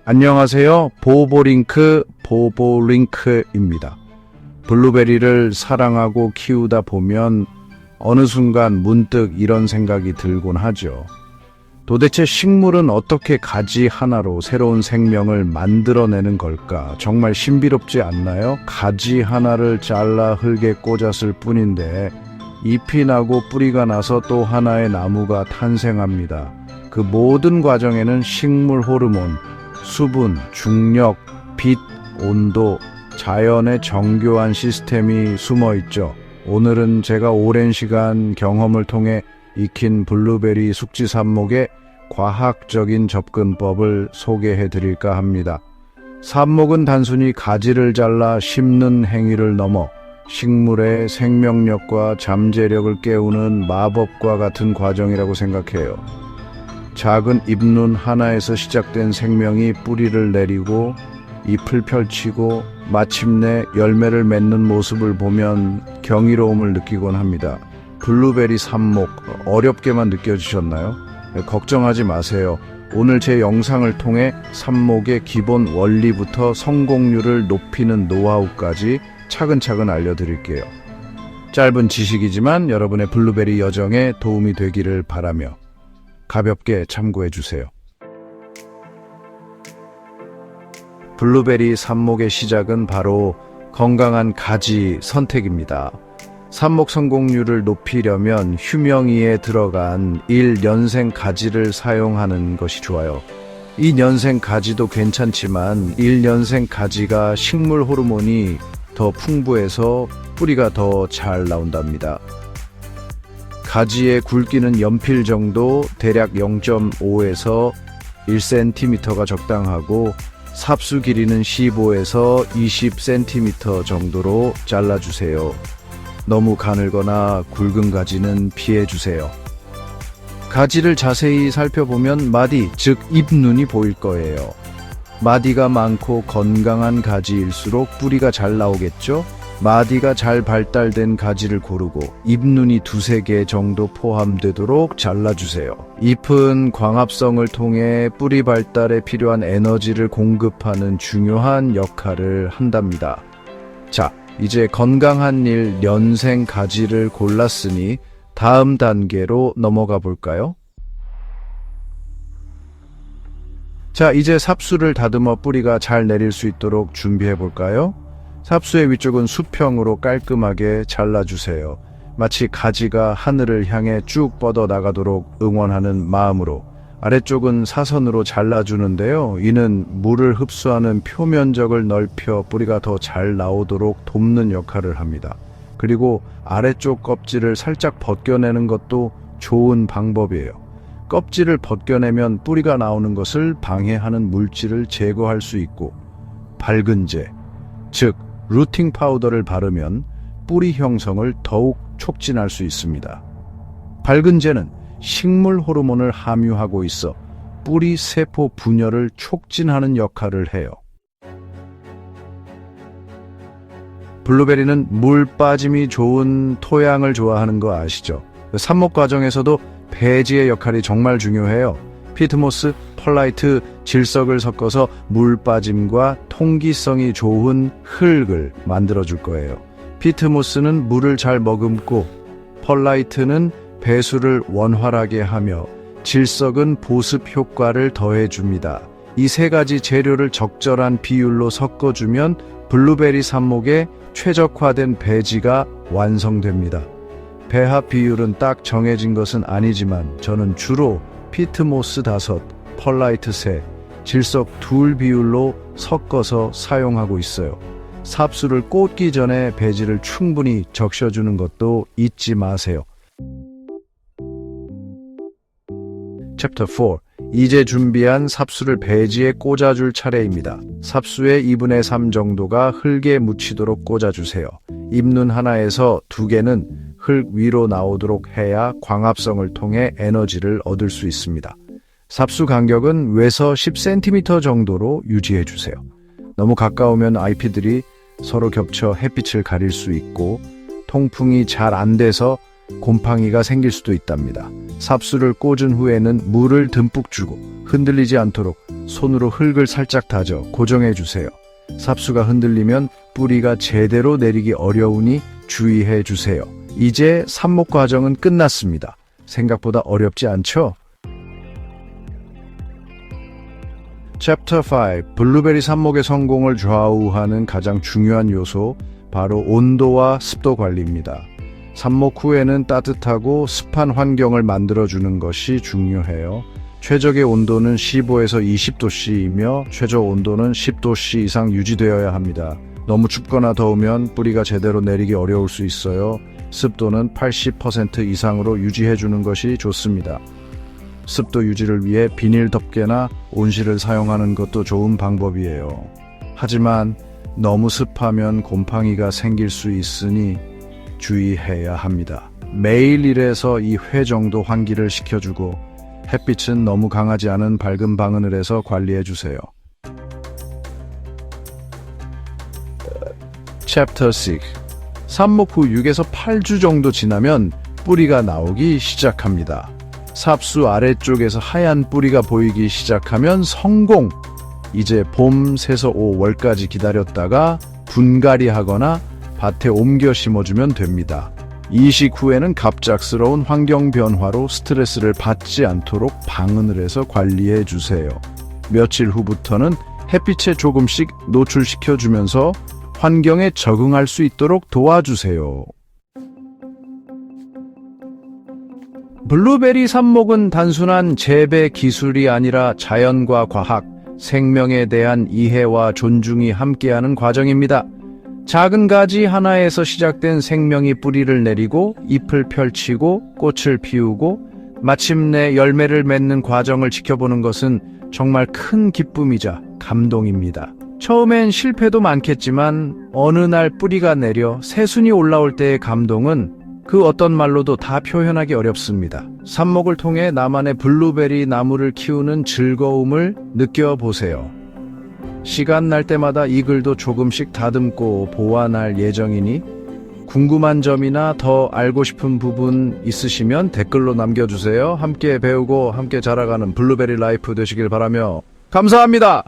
안녕하세요. 보보링크입니다. 블루베리를 사랑하고 키우다 보면 어느 순간 문득 이런 생각이 들곤 하죠. 도대체 식물은 어떻게 가지 하나로 새로운 생명을 만들어내는 걸까? 정말 신비롭지 않나요? 가지 하나를 잘라 흙에 꽂았을 뿐인데 잎이 나고 뿌리가 나서 또 하나의 나무가 탄생합니다. 그 모든 과정에는 식물 호르몬, 수분, 중력, 빛, 온도, 자연의 정교한 시스템이 숨어 있죠. 오늘은 제가 오랜 시간 경험을 통해 익힌 블루베리 숙지 삽목의 과학적인 접근법을 소개해 드릴까 합니다. 삽목은 단순히 가지를 잘라 심는 행위를 넘어 식물의 생명력과 잠재력을 깨우는 마법과 같은 과정이라고 생각해요. 작은 잎눈 하나에서 시작된 생명이 뿌리를 내리고 잎을 펼치고 마침내 열매를 맺는 모습을 보면 경이로움을 느끼곤 합니다. 블루베리 삽목 어렵게만 느껴지셨나요? 걱정하지 마세요. 오늘 제 영상을 통해 삽목의 기본 원리부터 성공률을 높이는 노하우까지 차근차근 알려드릴게요. 짧은 지식이지만 여러분의 블루베리 여정에 도움이 되기를 바라며 가볍게 참고해 주세요. 블루베리 삽목의 시작은 바로 건강한 가지 선택입니다. 삽목 성공률을 높이려면 휴명이에 들어간 1년생 가지를 사용하는 것이 좋아요. 2년생 가지도 괜찮지만 1년생 가지가 식물 호르몬이 더 풍부해서 뿌리가 더 잘 나온답니다. 가지의 굵기는 연필 정도, 대략 0.5에서 1cm가 적당하고 삽수 길이는 15에서 20cm 정도로 잘라주세요. 너무 가늘거나 굵은 가지는 피해주세요. 가지를 자세히 살펴보면 마디, 즉 잎눈이 보일 거예요. 마디가 많고 건강한 가지일수록 뿌리가 잘 나오겠죠? 마디가 잘 발달된 가지를 고르고 잎눈이 2-3개 정도 포함되도록 잘라주세요. 잎은 광합성을 통해 뿌리 발달에 필요한 에너지를 공급하는 중요한 역할을 한답니다. 자, 이제 건강한 1년생 가지를 골랐으니 다음 단계로 넘어가 볼까요? 자, 이제 삽수를 다듬어 뿌리가 잘 내릴 수 있도록 준비해 볼까요? 삽수의 위쪽은 수평으로 깔끔하게 잘라주세요. 마치 가지가 하늘을 향해 쭉 뻗어 나가도록 응원하는 마음으로. 아래쪽은 사선으로 잘라주는데요. 이는 물을 흡수하는 표면적을 넓혀 뿌리가 더 잘 나오도록 돕는 역할을 합니다. 그리고 아래쪽 껍질을 살짝 벗겨내는 것도 좋은 방법이에요. 껍질을 벗겨내면 뿌리가 나오는 것을 방해하는 물질을 제거할 수 있고, 밝은제, 즉 루팅 파우더를 바르면 뿌리 형성을 더욱 촉진할 수 있습니다. 밝은제는 식물 호르몬을 함유하고 있어 뿌리 세포 분열을 촉진하는 역할을 해요. 블루베리는 물 빠짐이 좋은 토양을 좋아하는 거 아시죠? 삽목 과정에서도 배지의 역할이 정말 중요해요. 피트모스, 펄라이트, 질석을 섞어서 물 빠짐과 통기성이 좋은 흙을 만들어줄 거예요. 피트모스는 물을 잘 머금고, 펄라이트는 배수를 원활하게 하며, 질석은 보습 효과를 더해줍니다. 이 3가지 재료를 적절한 비율로 섞어주면 블루베리 삽목의 최적화된 배지가 완성됩니다. 배합 비율은 딱 정해진 것은 아니지만 저는 주로 피트모스 5, 펄라이트 3, 질석 2 비율로 섞어서 사용하고 있어요. 삽수를 꽂기 전에 배지를 충분히 적셔주는 것도 잊지 마세요. 챕터 4. 이제 준비한 삽수를 배지에 꽂아줄 차례입니다. 삽수의 2분의 3 정도가 흙에 묻히도록 꽂아주세요. 잎눈 하나에서 2개는 흙 위로 나오도록 해야 광합성을 통해 에너지를 얻을 수 있습니다. 삽수 간격은 외서 10cm 정도로 유지해주세요. 너무 가까우면 잎들이 서로 겹쳐 햇빛을 가릴 수 있고 통풍이 잘 안 돼서 곰팡이가 생길 수도 있답니다. 삽수를 꽂은 후에는 물을 듬뿍 주고 흔들리지 않도록 손으로 흙을 살짝 다져 고정해 주세요. 삽수가 흔들리면 뿌리가 제대로 내리기 어려우니 주의해 주세요. 이제 삽목 과정은 끝났습니다. 생각보다 어렵지 않죠? 챕터 5. 블루베리 삽목의 성공을 좌우하는 가장 중요한 요소, 바로 온도와 습도 관리입니다. 삽목 후에는 따뜻하고 습한 환경을 만들어주는 것이 중요해요. 최적의 온도는 15에서 20도씨이며 최저 온도는 10도씨 이상 유지되어야 합니다. 너무 춥거나 더우면 뿌리가 제대로 내리기 어려울 수 있어요. 습도는 80% 이상으로 유지해주는 것이 좋습니다. 습도 유지를 위해 비닐 덮개나 온실을 사용하는 것도 좋은 방법이에요. 하지만 너무 습하면 곰팡이가 생길 수 있으니 주의해야 합니다. 매일 1에서 2회 정도 환기를 시켜주고 햇빛은 너무 강하지 않은 밝은 방으로에서 관리해주세요. 챕터 6. 삽목 후 6에서 8주 정도 지나면 뿌리가 나오기 시작합니다. 삽수 아래쪽에서 하얀 뿌리가 보이기 시작하면 성공! 이제 봄 새서 5월까지 기다렸다가 분갈이 하거나 밭에 옮겨 심어주면 됩니다. 이식 후에는 갑작스러운 환경 변화로 스트레스를 받지 않도록 방은을 해서 관리해 주세요. 며칠 후부터는 햇빛에 조금씩 노출시켜주면서 환경에 적응할 수 있도록 도와주세요. 블루베리 삽목은 단순한 재배 기술이 아니라 자연과 과학, 생명에 대한 이해와 존중이 함께하는 과정입니다. 작은 가지 하나에서 시작된 생명이 뿌리를 내리고 잎을 펼치고 꽃을 피우고 마침내 열매를 맺는 과정을 지켜보는 것은 정말 큰 기쁨이자 감동입니다. 처음엔 실패도 많겠지만 어느 날 뿌리가 내려 새순이 올라올 때의 감동은 그 어떤 말로도 다 표현하기 어렵습니다. 삽목을 통해 나만의 블루베리 나무를 키우는 즐거움을 느껴보세요. 시간 날 때마다 이 글도 조금씩 다듬고 보완할 예정이니 궁금한 점이나 더 알고 싶은 부분 있으시면 댓글로 남겨주세요. 함께 배우고 함께 자라가는 블루베리 라이프 되시길 바라며 감사합니다.